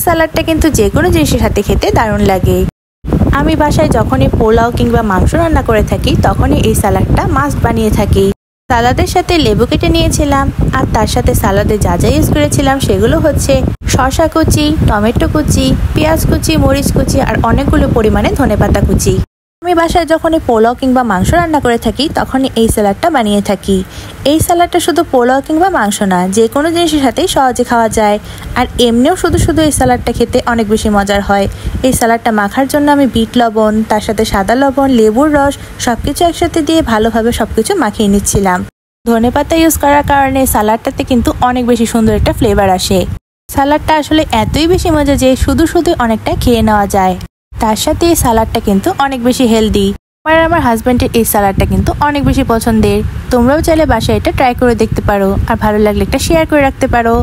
সালাডটা কিন্তু যে কোনো জিনিসের সাথে খেতে দারুণ লাগে। আমি বাসায় যখনই পোলাও কিংবা মাংস রান্না করে থাকি তখনই এই সালাডটা মাস্ট বানিয়ে থাকি। সালাদের সাথে লেবু কেটে নিয়েছিলাম, আর তার সাথে সালাদে যা যা ইউজ করেছিলাম সেগুলো হচ্ছে শসা কুচি, টমেটো কুচি, পেঁয়াজ কুচি, মরিচ কুচি আর অনেকগুলো পরিমাণে ধনেপাতা কুচি। আমি বাসায় যখনই পোলাও কিংবা মাংস রান্না করে থাকি তখনই এই সালাডটা বানিয়ে থাকি। এই সালাডটা শুধু পোলাও কিংবা মাংস না, যে কোনো জিনিসের সাথেই সহজে খাওয়া যায়। আর এমনিও শুধু শুধু এই সালাডটা খেতে অনেক বেশি মজার হয়। এই সালাডটা মাখার জন্য আমি বিট লবণ, তার সাথে সাদা লবণ, লেবুর রস সবকিছু একসাথে দিয়ে ভালোভাবে সবকিছু মাখিয়ে নিচ্ছিলাম। ধনেপাতা ইউজ করার কারণে সালাডটাতে কিন্তু অনেক বেশি সুন্দর একটা ফ্লেভার আসে। সালাডটা আসলে এতই বেশি মজা যে শুধু শুধু অনেকটা খেয়ে নেওয়া যায়। তার সাথে এই সালাডটা কিন্তু অনেক বেশি হেলদি। আমার হাজব্যান্ডের এই সালাডটা কিন্তু অনেক বেশি পছন্দের। তোমরাও চাইলে বাসায় এটা ট্রাই করে দেখতে পারো, আর ভালো লাগলে একটা শেয়ার করে রাখতে পারো।